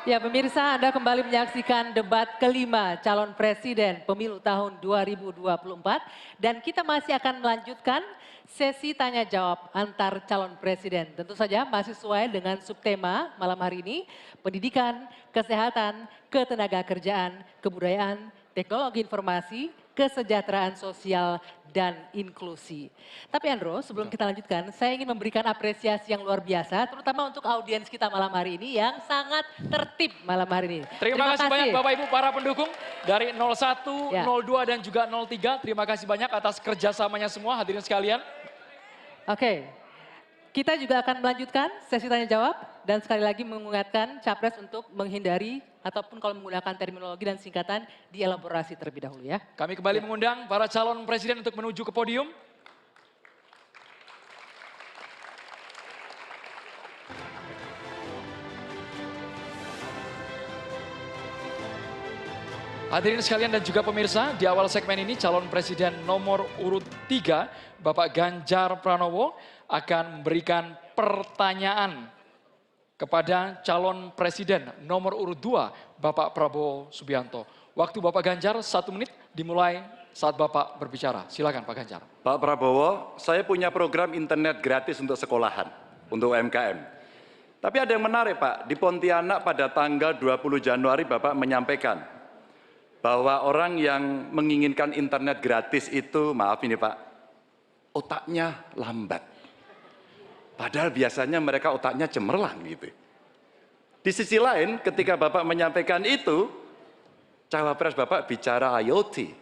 Ya pemirsa, Anda kembali menyaksikan debat kelima calon presiden pemilu tahun 2024. Dan kita masih akan melanjutkan sesi tanya jawab antar calon presiden. Tentu saja masih sesuai dengan subtema malam hari ini, pendidikan, kesehatan, ketenaga kerjaan, kebudayaan, teknologi informasi, kesejahteraan sosial, dan inklusi. Tapi Andro, sebelum kita lanjutkan, saya ingin memberikan apresiasi yang luar biasa, terutama untuk audiens kita malam hari ini yang sangat tertib malam hari ini. Terima kasih banyak Bapak Ibu para pendukung dari 01, 02 dan juga 03. Terima kasih banyak atas kerjasamanya semua hadirin sekalian. Oke, kita juga akan melanjutkan sesi tanya jawab dan sekali lagi mengingatkan capres untuk menghindari ataupun kalau menggunakan terminologi dan singkatan dielaborasi terlebih dahulu ya. Kami kembali mengundang para calon presiden untuk menuju ke podium. Hadirin sekalian dan juga pemirsa, di awal segmen ini calon presiden nomor urut 3, Bapak Ganjar Pranowo akan memberikan pertanyaan kepada calon presiden nomor urut 2, Bapak Prabowo Subianto. Waktu Bapak Ganjar 1 menit dimulai saat Bapak berbicara. Silakan Pak Ganjar. Pak Prabowo, saya punya program internet gratis untuk sekolahan, untuk UMKM. Tapi ada yang menarik Pak, di Pontianak pada tanggal 20 Januari Bapak menyampaikan bahwa orang yang menginginkan internet gratis itu, maaf ini Pak, otaknya lambat. Padahal biasanya mereka otaknya cemerlang gitu. Di sisi lain ketika Bapak menyampaikan itu, cawapres Bapak bicara IoT,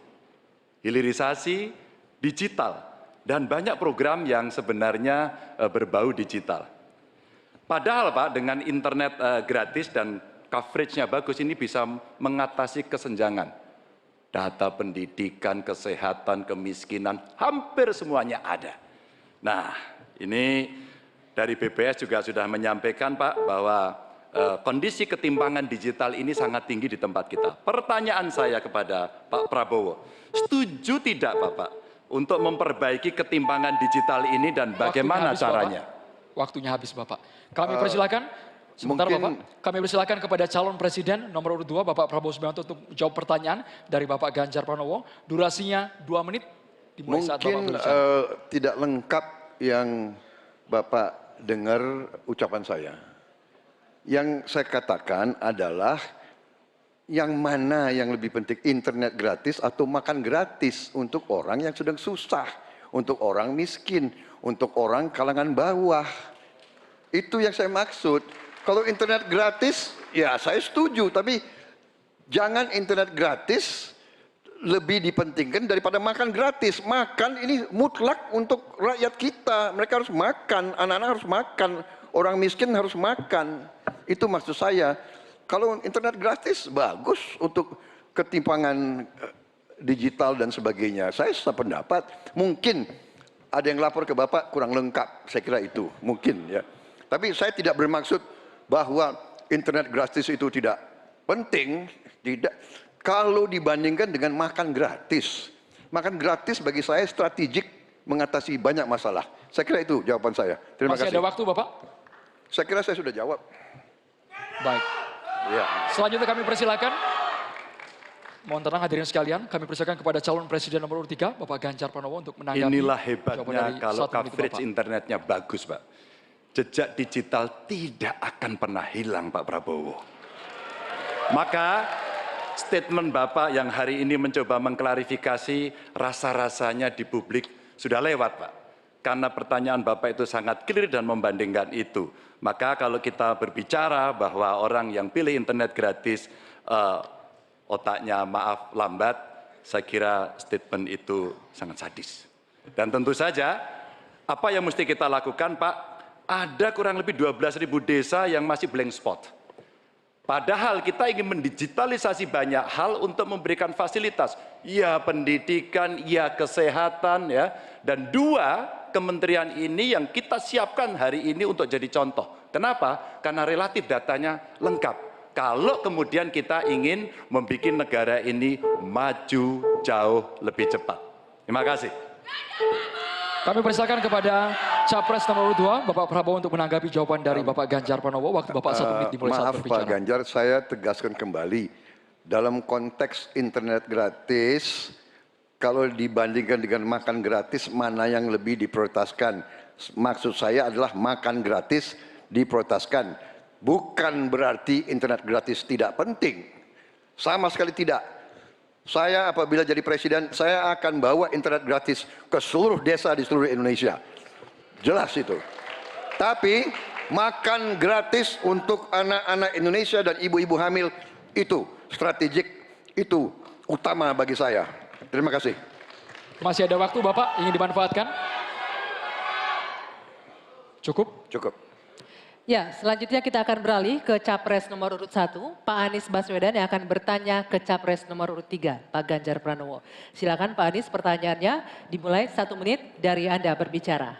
hilirisasi digital, dan banyak program yang sebenarnya berbau digital. Padahal Pak dengan internet gratis dan coveragenya bagus ini bisa mengatasi kesenjangan. Data pendidikan, kesehatan, kemiskinan, hampir semuanya ada. Nah ini dari BPS juga sudah menyampaikan Pak bahwa kondisi ketimpangan digital ini sangat tinggi di tempat kita. Pertanyaan saya kepada Pak Prabowo, setuju tidak Bapak untuk memperbaiki ketimpangan digital ini dan bagaimana caranya? Waktunya habis Bapak. Kami persilakan, sebentar Bapak, kami persilakan kepada calon presiden nomor urut 2 Bapak Prabowo Subianto untuk jawab pertanyaan dari Bapak Ganjar Pranowo. Durasinya 2 menit dimulai saat Bapak berbicara. Tidak lengkap yang Bapak dengar ucapan saya. Yang saya katakan adalah yang mana yang lebih penting, internet gratis atau makan gratis untuk orang yang sedang susah, untuk orang miskin, untuk orang kalangan bawah. Itu yang saya maksud. Kalau internet gratis, ya saya setuju, tapi jangan internet gratis lebih dipentingkan daripada makan gratis. Makan ini mutlak untuk rakyat kita. Mereka harus makan, anak-anak harus makan, orang miskin harus makan. Itu maksud saya. Kalau internet gratis bagus untuk ketimpangan digital dan sebagainya. Saya sependapat. Mungkin ada yang lapor ke Bapak kurang lengkap. Saya kira itu mungkin ya. Tapi saya tidak bermaksud bahwa internet gratis itu tidak penting. Tidak. Kalau dibandingkan dengan makan gratis bagi saya strategik mengatasi banyak masalah. Saya kira itu jawaban saya. Terima kasih. Masih ada waktu Bapak? Saya kira saya sudah jawab. Baik. Ya. Selanjutnya kami persilakan. Mohon tenang hadirin sekalian, kami persilakan kepada calon presiden nomor urut 3, Bapak Ganjar Pranowo untuk menanggapi. Inilah hebatnya kalau coverage internetnya bagus Pak. Jejak digital tidak akan pernah hilang Pak Prabowo. Maka statement Bapak yang hari ini mencoba mengklarifikasi rasa-rasanya di publik sudah lewat Pak. Karena pertanyaan Bapak itu sangat clear dan membandingkan itu. Maka kalau kita berbicara bahwa orang yang pilih internet gratis otaknya maaf lambat, saya kira statement itu sangat sadis. Dan tentu saja apa yang mesti kita lakukan Pak, ada kurang lebih 12.000 desa yang masih blank spot. Padahal kita ingin mendigitalisasi banyak hal untuk memberikan fasilitas. Ya pendidikan, ya kesehatan, ya. Dan 2 kementerian ini yang kita siapkan hari ini untuk jadi contoh. Kenapa? Karena relatif datanya lengkap. Kalau kemudian kita ingin membuat negara ini maju jauh lebih cepat. Terima kasih. Kami persilakan kepada Capres nomor 2, Bapak Prabowo untuk menanggapi jawaban dari Bapak Ganjar Pranowo. Waktu Bapak 1 menit dimulai saat Maaf berbicara. Pak Ganjar, saya tegaskan kembali. Dalam konteks internet gratis, kalau dibandingkan dengan makan gratis, mana yang lebih diprioritaskan? Maksud saya adalah makan gratis diprioritaskan. Bukan berarti internet gratis tidak penting. Sama sekali tidak. Saya apabila jadi presiden, saya akan bawa internet gratis ke seluruh desa di seluruh Indonesia. Jelas itu. Tapi makan gratis untuk anak-anak Indonesia dan ibu-ibu hamil itu strategik, itu utama bagi saya. Terima kasih. Masih ada waktu Bapak, ingin dimanfaatkan? Cukup? Cukup. Ya, selanjutnya kita akan beralih ke Capres nomor urut 1, Pak Anies Baswedan yang akan bertanya ke Capres nomor urut 3, Pak Ganjar Pranowo. Silakan Pak Anies, pertanyaannya dimulai 1 menit dari Anda berbicara.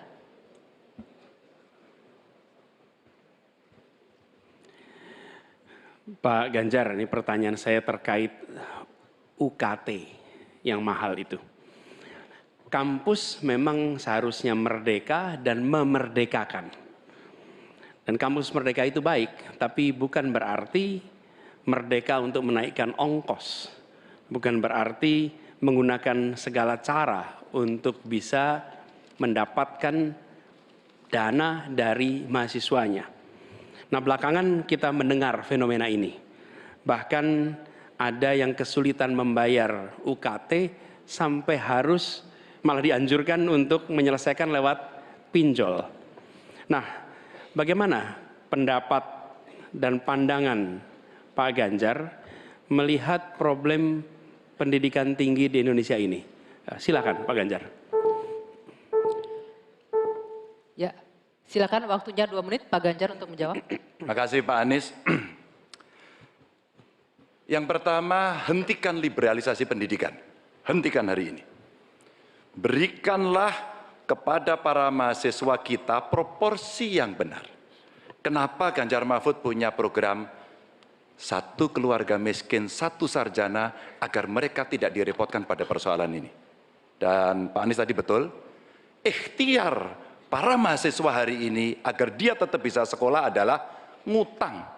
Pak Ganjar, ini pertanyaan saya terkait UKT yang mahal itu. Kampus memang seharusnya merdeka dan memerdekakan. Dan kampus merdeka itu baik, tapi bukan berarti merdeka untuk menaikkan ongkos. Bukan berarti menggunakan segala cara untuk bisa mendapatkan dana dari mahasiswanya. Nah, belakangan kita mendengar fenomena ini. Bahkan ada yang kesulitan membayar UKT sampai harus malah dianjurkan untuk menyelesaikan lewat pinjol. Nah, bagaimana pendapat dan pandangan Pak Ganjar melihat problem pendidikan tinggi di Indonesia ini? Silakan Pak Ganjar. Ya, silakan waktunya 2 menit Pak Ganjar untuk menjawab. Terima kasih Pak Anies. Yang pertama, hentikan liberalisasi pendidikan. Hentikan hari ini. Berikanlah kepada para mahasiswa kita proporsi yang benar. Kenapa Ganjar Mahfud punya program 1 keluarga miskin, 1 sarjana agar mereka tidak direpotkan pada persoalan ini. Dan Pak Anies tadi betul, ikhtiar para mahasiswa hari ini agar dia tetap bisa sekolah adalah ngutang.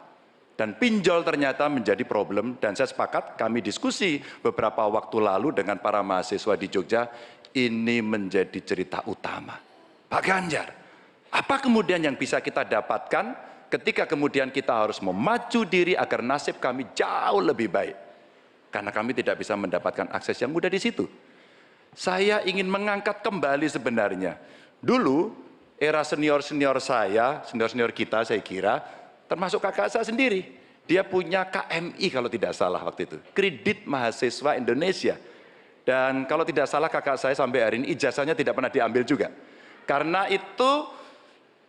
Dan pinjol ternyata menjadi problem, dan saya sepakat kami diskusi beberapa waktu lalu dengan para mahasiswa di Jogja, ini menjadi cerita utama. Pak Ganjar, apa kemudian yang bisa kita dapatkan ketika kemudian kita harus memacu diri agar nasib kami jauh lebih baik? Karena kami tidak bisa mendapatkan akses yang mudah di situ. Saya ingin mengangkat kembali sebenarnya. Dulu, era senior-senior saya, senior-senior kita saya kira, termasuk kakak saya sendiri. Dia punya KMI kalau tidak salah waktu itu. Kredit Mahasiswa Indonesia. Dan kalau tidak salah kakak saya sampai hari ini ijazahnya tidak pernah diambil juga. Karena itu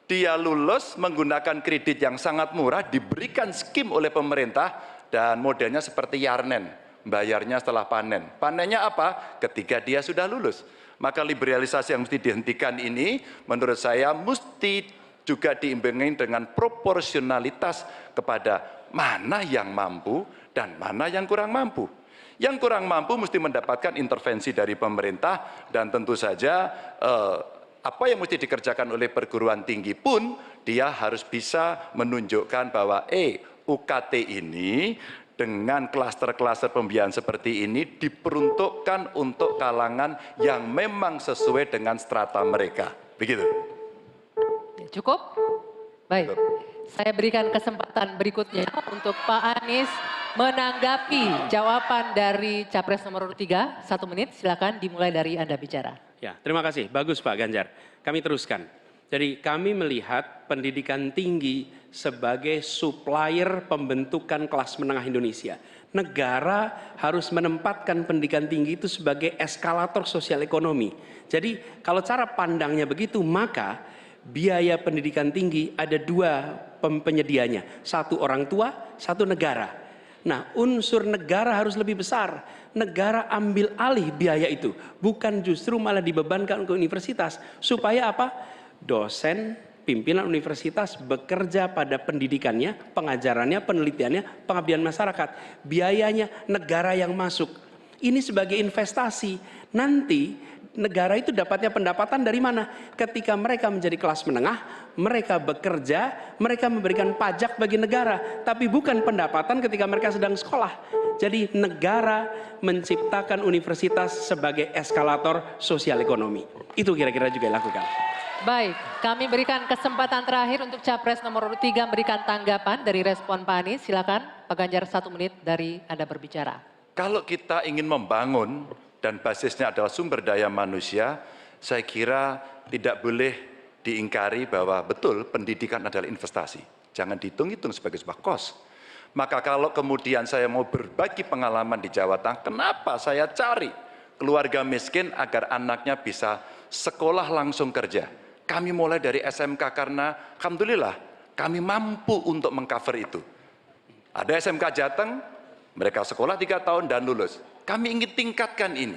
dia lulus menggunakan kredit yang sangat murah, diberikan skim oleh pemerintah, dan modelnya seperti Yarnen, bayarnya setelah panen. Panennya apa? Ketika dia sudah lulus. Maka liberalisasi yang mesti dihentikan ini menurut saya mesti juga diimbangi dengan proporsionalitas kepada mana yang mampu dan mana yang kurang mampu. Yang kurang mampu mesti mendapatkan intervensi dari pemerintah, dan tentu saja apa yang mesti dikerjakan oleh perguruan tinggi pun dia harus bisa menunjukkan bahwa UKT ini dengan klaster-klaster pembiayaan seperti ini diperuntukkan untuk kalangan yang memang sesuai dengan strata mereka. Begitu. Cukup? Baik. Saya berikan kesempatan berikutnya untuk Pak Anies menanggapi jawaban dari Capres nomor 3, 1 menit. Silakan dimulai dari Anda bicara. Ya, terima kasih. Bagus Pak Ganjar. Kami teruskan. Jadi kami melihat pendidikan tinggi sebagai supplier pembentukan kelas menengah Indonesia. Negara harus menempatkan pendidikan tinggi itu sebagai eskalator sosial ekonomi. Jadi kalau cara pandangnya begitu, maka biaya pendidikan tinggi ada 2 penyedianya. 1 orang tua, 1 negara. Nah, unsur negara harus lebih besar. Negara ambil alih biaya itu. Bukan justru malah dibebankan ke universitas. Supaya apa? Dosen, pimpinan universitas bekerja pada pendidikannya, pengajarannya, penelitiannya, pengabdian masyarakat. Biayanya negara yang masuk. Ini sebagai investasi. Nanti negara itu dapatnya pendapatan dari mana? Ketika mereka menjadi kelas menengah, mereka bekerja, mereka memberikan pajak bagi negara, tapi bukan pendapatan ketika mereka sedang sekolah. Jadi negara menciptakan universitas sebagai eskalator sosial ekonomi. Itu kira-kira juga dilakukan. Baik, kami berikan kesempatan terakhir untuk Capres nomor urut 3 memberikan tanggapan dari respon Pak Anies. Silakan Pak Ganjar, 1 menit dari Anda berbicara. Kalau kita ingin membangun dan basisnya adalah sumber daya manusia, saya kira tidak boleh diingkari bahwa betul pendidikan adalah investasi. Jangan dihitung-hitung sebagai sebuah kos. Maka kalau kemudian saya mau berbagi pengalaman di Jawa Tengah, kenapa saya cari keluarga miskin agar anaknya bisa sekolah langsung kerja. Kami mulai dari SMK karena alhamdulillah kami mampu untuk mengcover itu. Ada SMK Jateng, mereka sekolah 3 tahun dan lulus. Kami ingin tingkatkan ini.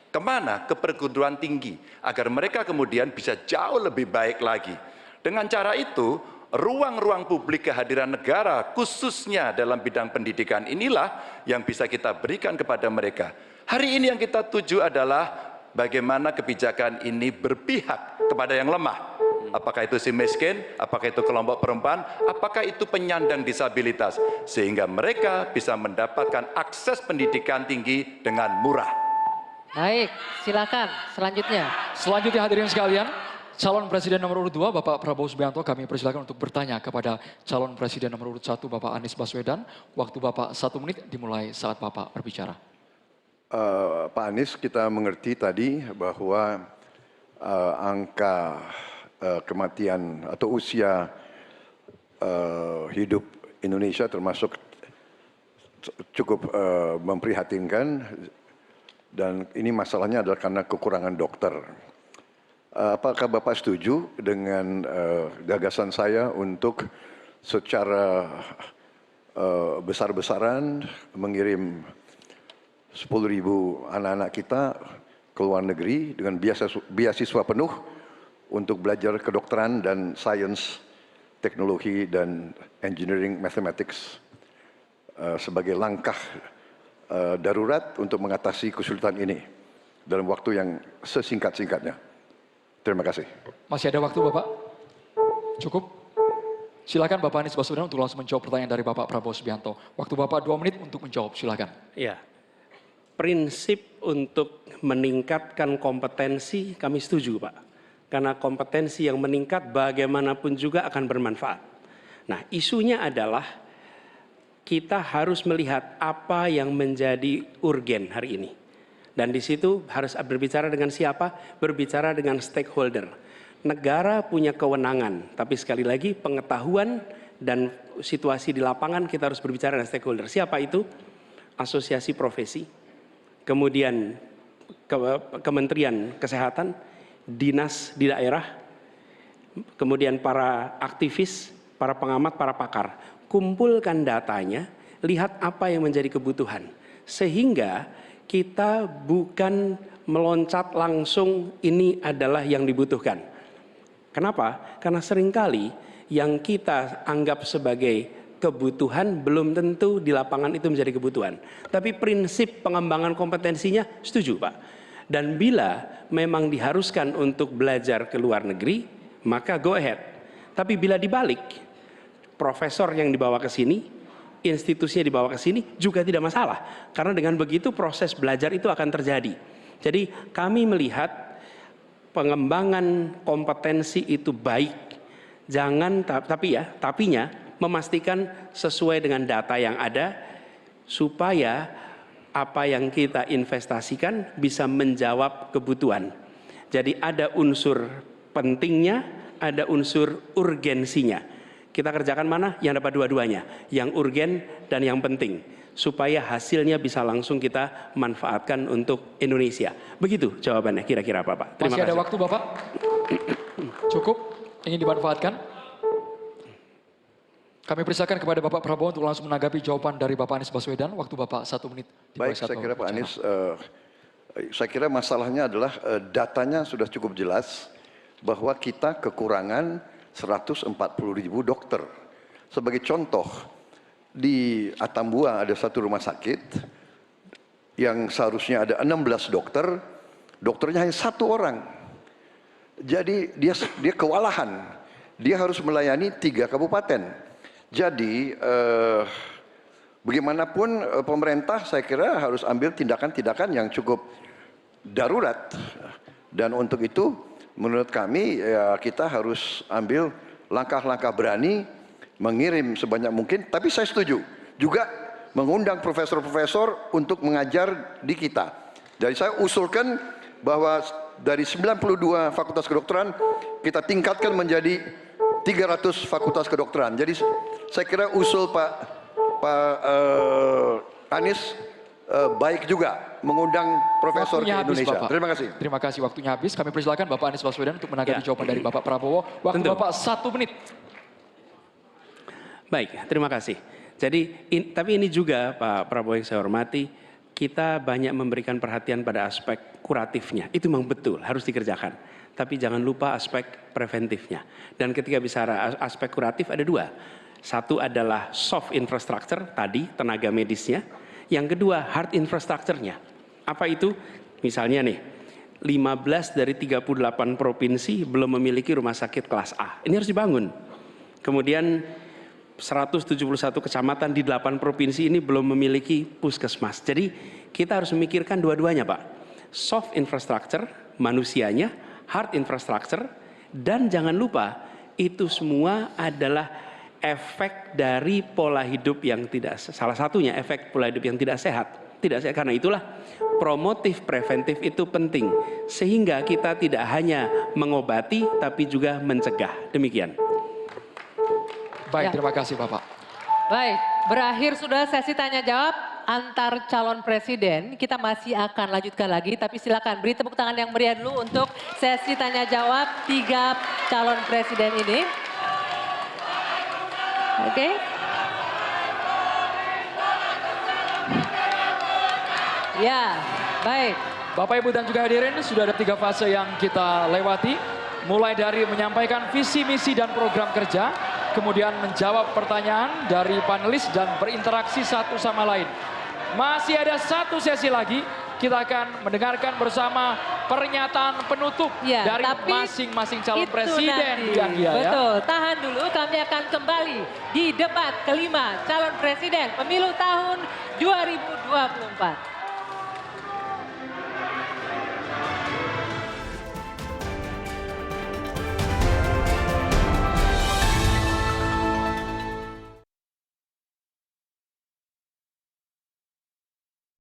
Kemana? Ke perguruan tinggi. Agar mereka kemudian bisa jauh lebih baik lagi. Dengan cara itu, ruang-ruang publik kehadiran negara, khususnya dalam bidang pendidikan inilah yang bisa kita berikan kepada mereka. Hari ini yang kita tuju adalah bagaimana kebijakan ini berpihak kepada yang lemah. Apakah itu si miskin, apakah itu kelompok perempuan, apakah itu penyandang disabilitas. Sehingga mereka bisa mendapatkan akses pendidikan tinggi dengan murah. Baik, silakan selanjutnya. Selanjutnya hadirin sekalian, calon presiden nomor urut 2 Bapak Prabowo Subianto kami persilakan untuk bertanya kepada calon presiden nomor urut 1 Bapak Anies Baswedan. Waktu Bapak 1 menit dimulai saat Bapak berbicara. Pak Anies, kita mengerti tadi bahwa angka kematian atau usia hidup Indonesia termasuk cukup memprihatinkan, dan ini masalahnya adalah karena kekurangan dokter. Apakah Bapak setuju dengan gagasan saya untuk secara besar-besaran mengirim 10.000 anak-anak kita ke luar negeri dengan beasiswa penuh untuk belajar kedokteran dan sains, teknologi, dan engineering mathematics sebagai langkah darurat untuk mengatasi kesulitan ini dalam waktu yang sesingkat-singkatnya. Terima kasih. Masih ada waktu Bapak? Cukup? Silakan Bapak Anies Baswedan untuk langsung menjawab pertanyaan dari Bapak Prabowo Subianto. Waktu Bapak 2 menit untuk menjawab, silakan. Ya, prinsip untuk meningkatkan kompetensi kami setuju Pak. Karena kompetensi yang meningkat bagaimanapun juga akan bermanfaat. Nah, isunya adalah kita harus melihat apa yang menjadi urgen hari ini. Dan di situ harus berbicara dengan siapa? Berbicara dengan stakeholder. Negara punya kewenangan, tapi sekali lagi pengetahuan dan situasi di lapangan kita harus berbicara dengan stakeholder. Siapa itu? Asosiasi profesi, kemudian Kementerian Kesehatan, dinas di daerah, kemudian para aktivis, para pengamat, para pakar. Kumpulkan datanya, lihat apa yang menjadi kebutuhan. Sehingga kita bukan meloncat langsung ini adalah yang dibutuhkan. Kenapa? Karena seringkali yang kita anggap sebagai kebutuhan belum tentu di lapangan itu menjadi kebutuhan. Tapi prinsip pengembangan kompetensinya setuju Pak. Dan bila memang diharuskan untuk belajar ke luar negeri, maka go ahead. Tapi bila dibalik, profesor yang dibawa ke sini, institusinya dibawa ke sini juga tidak masalah. Karena dengan begitu proses belajar itu akan terjadi. Jadi kami melihat pengembangan kompetensi itu baik. Jangan, tapinya memastikan sesuai dengan data yang ada supaya apa yang kita investasikan bisa menjawab kebutuhan. Jadi ada unsur pentingnya, ada unsur urgensinya. Kita kerjakan mana? Yang dapat dua-duanya, yang urgen dan yang penting, supaya hasilnya bisa langsung kita manfaatkan untuk Indonesia. Begitu jawabannya kira-kira Bapak. Terima kasih. Masih ada waktu Bapak? Cukup? Ingin dimanfaatkan? Kami persilakan kepada Bapak Prabowo untuk langsung menanggapi jawaban dari Bapak Anies Baswedan. Waktu Bapak 1 menit. Baik, saya kira Pak Anies, saya kira masalahnya adalah datanya sudah cukup jelas bahwa kita kekurangan 140.000 dokter. Sebagai contoh, di Atambua ada satu rumah sakit yang seharusnya ada 16 dokter, dokternya hanya 1 orang. Jadi dia kewalahan. Dia harus melayani 3 kabupaten. Jadi bagaimanapun pemerintah saya kira harus ambil tindakan-tindakan yang cukup darurat. Dan untuk itu menurut kami ya kita harus ambil langkah-langkah berani, mengirim sebanyak mungkin. Tapi saya setuju juga mengundang profesor-profesor untuk mengajar di kita. Jadi saya usulkan bahwa dari 92 fakultas kedokteran kita tingkatkan menjadi 300 fakultas kedokteran. Jadi saya kira usul Pak Anies baik juga mengundang profesor Waktunya ke habis, Indonesia. Bapak. Terima kasih. Terima kasih, waktunya habis. Kami persilakan Bapak Anies Baswedan untuk menanggapi jawaban dari Bapak Prabowo. Waktu Tentu. Bapak 1 menit. Baik, terima kasih. Jadi, tapi ini juga Pak Prabowo yang saya hormati, kita banyak memberikan perhatian pada aspek kuratifnya. Itu memang betul, harus dikerjakan. Tapi jangan lupa aspek preventifnya. Dan ketika bicara aspek kuratif ada 2. Satu adalah soft infrastructure, tadi tenaga medisnya. Yang kedua hard infrastructure-nya. Apa itu? Misalnya nih, 15 dari 38 provinsi belum memiliki rumah sakit kelas A. Ini harus dibangun. Kemudian 171 kecamatan di 8 provinsi ini belum memiliki puskesmas. Jadi kita harus memikirkan dua-duanya, Pak. Soft infrastructure, manusianya, hard infrastructure, dan jangan lupa itu semua adalah efek dari pola hidup yang tidak, salah satunya efek pola hidup yang tidak sehat. Tidak sehat, karena itulah promotif preventif itu penting. Sehingga kita tidak hanya mengobati tapi juga mencegah. Demikian. Baik, Ya. terima kasih Bapak. Baik, berakhir sudah sesi tanya jawab antar calon presiden. Kita masih akan lanjutkan lagi, tapi silakan beri tepuk tangan yang meriah dulu untuk sesi tanya jawab 3 calon presiden ini. Oke. Ya, baik. Bapak, Ibu, dan juga hadirin, sudah ada 3 fase yang kita lewati. Mulai dari menyampaikan visi, misi, dan program kerja. Kemudian menjawab pertanyaan dari panelis dan berinteraksi satu sama lain. Masih ada 1 sesi lagi. Kita akan mendengarkan bersama pernyataan penutup Ya, dari tapi masing-masing calon itu presiden. nanti. Dan dia, ya. Betul, tahan dulu, kami akan kembali di debat kelima calon presiden pemilu tahun 2024.